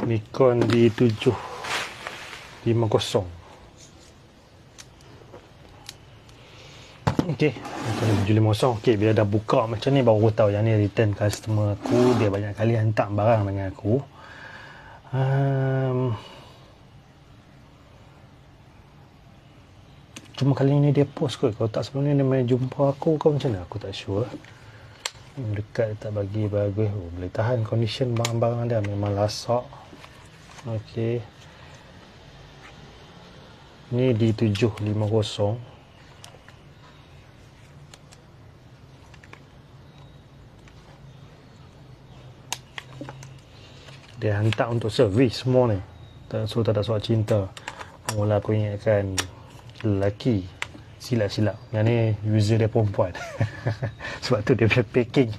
Nikon D750. Okey, Nikon D750. Okey, bila dah buka macam ni baru tahu yang ni return customer aku. Dia banyak kali hantar barang dengan aku. Cuma kali ni dia post kot. Kalau tak sebelum ni dia main jumpa aku ke macam mana? Aku tak sure. Dekat tak bagi bagus. Oh, boleh tahan condition barang-barang dia. Memang lasak. Okey. Ni D750. Dia hantar untuk servis semua ni. So tak ada soal cinta. Mula aku ingatkan lelaki. Silap-silap. Yang ni user dia perempuan. Sebab tu dia punya packing.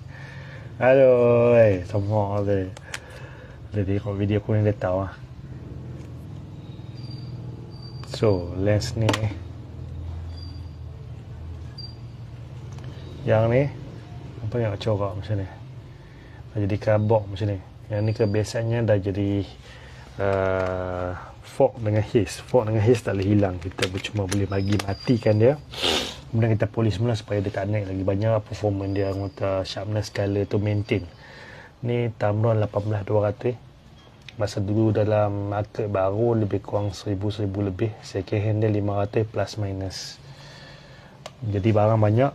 Aduh, semua dia. Dia tengok video aku ni dia tahu lah. So, lens ni. Yang ni. Apa yang corak macam ni. Dah jadi kabok macam ni. Yang ni kebiasaannya dah jadi fork dengan haze. Fork dengan haze tak boleh hilang. Kita cuma boleh bagi matikan dia. Kemudian kita polish semula supaya dia tak naik lagi banyak. Performance dia, anggota sharpness, color tu maintain. Ni Tamron 18200. Masa dulu dalam market baru lebih kurang 1000 lebih. Second hand dia 500 plus minus. Jadi barang banyak.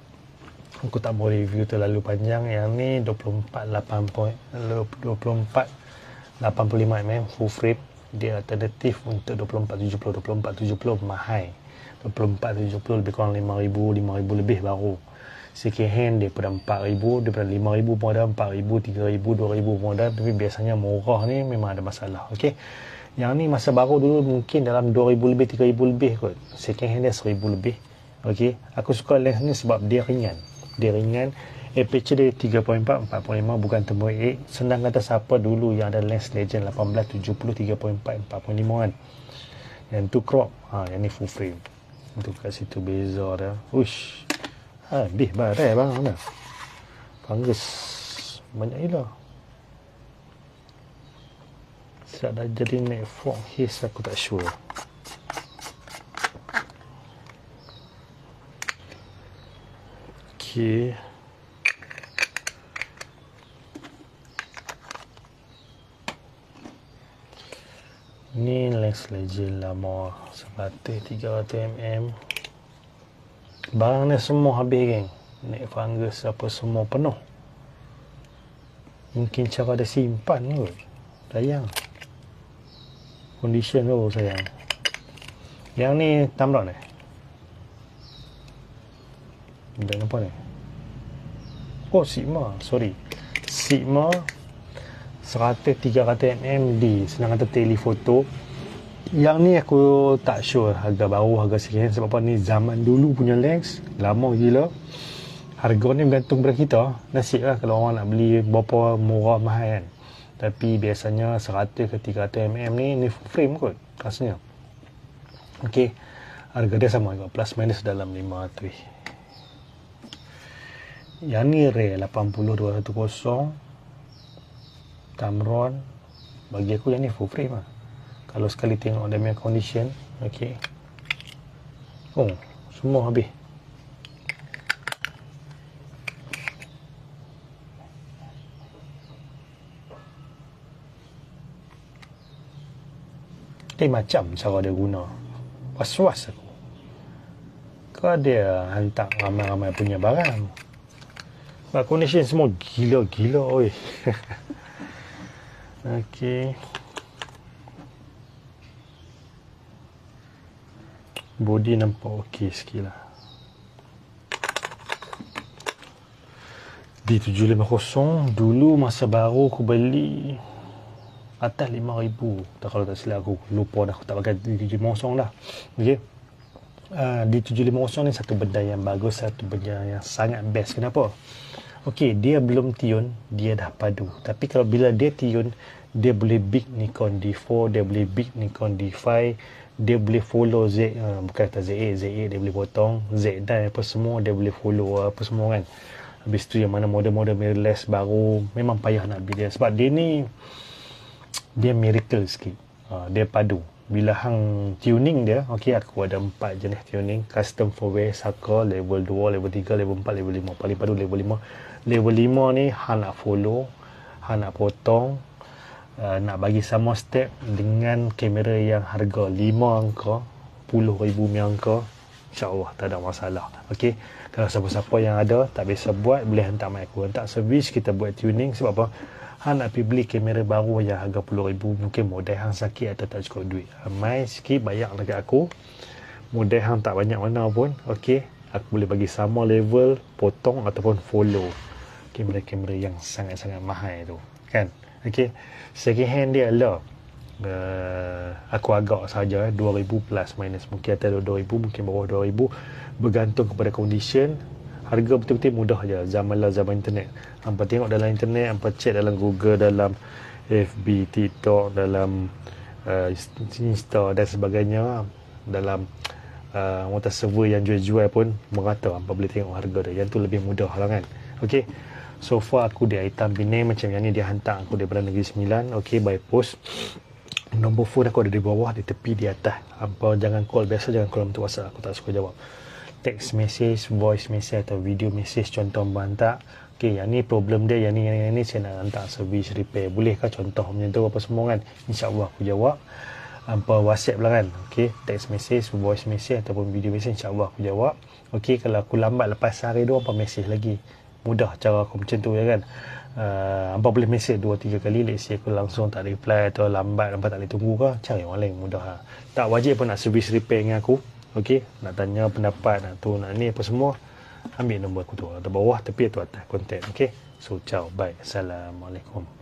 Aku tak mau review terlalu panjang. Yang ni 24-85mm full frame. Dia alternatif untuk 24-70 mahal. 24-70 lebih kurang 5,000 lebih baru. Second hand daripada 4,000, daripada 5,000 modal, 4,000, 3,000, 2,000 modal. Tapi biasanya murah ni memang ada masalah. Okey. Yang ni masa baru dulu mungkin dalam 2,000 lebih, 3,000 lebih kot. Second hand dia 1,000 lebih. Okey. Aku suka lens ni sebab dia ringan. Dia ringan. Aperture dia 3.4, 4.5 bukan tembok 8. Senang kata siapa dulu yang ada lens Legend 18, 70, 3.4, 4.5 kan. Yang tu crop. Yang ni full frame. Untuk kat situ beza dia. Uish. Habis barai bang mana. Fungus. Banyak gila. Sebab dah jadi naik fork haze aku tak sure. Okey. Ni lens Legend lama 100-300mm. Barang ni semua habis geng. Naik fungus apa semua penuh. Mungkin cara dia simpan kot. Sayang. Condition tu sayang. Yang ni Tamron ni. Dan apa ni? Oh Sigma. Sorry. Sigma 100-300mm Senang kata telefoto. Yang ni aku tak sure harga baru, harga second hand. Sebab apa ni zaman dulu punya lens. Lama gila. Harga ni bergantung pada kita. Nasib lah kalau orang nak beli berapa murah mahal kan. Tapi biasanya 100-300mm ni full frame kot rasanya. Okey. Harga dia sama juga. Plus minus dalam 500. Yang ni Rare 80-210 Tamron. Bagi aku yang ni full frame lah. Kalau sekali tengok dia punya condition. Okey. Oh, semua habis. Macam cara dia guna. Was-was aku. Kau dia hantar ramai-ramai punya barang. Sebab condition semua gila-gila oi. Okey. Body nampak okey sikit lah. D750 dulu masa baru aku beli atas 5,000. Kalau tak silap aku lupa dah, aku tak pakai D750 dah. Okey. D750 ni satu benda yang bagus, satu benda yang sangat best. Kenapa? Okey, dia belum tune, dia dah padu. Tapi kalau bila dia tune, dia boleh beat Nikon D4, dia boleh beat Nikon D5, dia boleh follow Z, bukan kata Z8 dia boleh potong, Z9 apa semua dia boleh follow apa semua kan. Habis tu yang mana model-model mirrorless baru memang payah nak beli dia sebab dia ni dia miracle sikit. Dia padu. Bila hang tuning dia, okey, aku ada 4 jenis tuning. Custom 4-way, Saka, level 2, level 3, level 4, level 5. Paling padu level 5. Level 5 ni hang nak follow, hang nak potong, nak bagi sama step dengan kamera yang harga 5 angka, 10,000 angka, insya-Allah tak ada masalah. Okey. Kalau siapa-siapa yang ada tak biasa buat, boleh hantar mic aku. Hantar servis, kita buat tuning. Sebab apa? Hang nak pergi beli kamera baru yang harga 10,000, mungkin model hang sakit atau tak cukup duit. Mai sikit bayar dekat aku. Model hang tak banyak mana pun, okey, aku boleh bagi sama level, potong ataupun follow kamera-kamera yang sangat-sangat mahal tu, kan? Okey. Second hand dia lah. Aku agak saja 2,000 plus minus, mungkin atas 2,000, mungkin bawah 2,000, bergantung kepada condition. Harga betul-betul mudah je. Zaman internet. Hampa tengok dalam internet, hampa cek dalam Google, dalam FB, TikTok, dalam Insta dan sebagainya, dalam motor server yang jual-jual pun merata. Hampa boleh tengok harga dia. Yang tu lebih mudah lah kan. Okey. So far aku dia hitam Penang macam yang ni, dia hantar aku daripada Negeri Sembilan. Okey, by post. Nombor phone aku ada di bawah, di tepi, di atas. Hampa jangan call biasa, jangan call untuk WhatsApp, aku tak suka jawab. Text message, voice message atau video message contoh hantar. Okey, yang ni problem dia, yang ni saya nak hantar servis repair. Bolehkah contoh macam tu apa semua kan? InsyaAllah aku jawab. Hampa WhatsApp lah kan. Okey, text message, voice message ataupun video message, insyaAllah aku jawab. Okey, kalau aku lambat lepas sehari dua, hampa message lagi. Mudah cara aku macam tu ya kan. Hampa boleh message 2-3 kali, let's say aku langsung tak reply atau lambat, hampa tak boleh tunggu ke, cari orang lain, mudah lah. Tak wajib pun nak servis repair dengan aku. Okey, nak tanya pendapat, nak tu, nak ni apa semua, ambil nombor aku tu, atau bawah, tepi atau atas, kontak. Okey, so ciao, bye, assalamualaikum.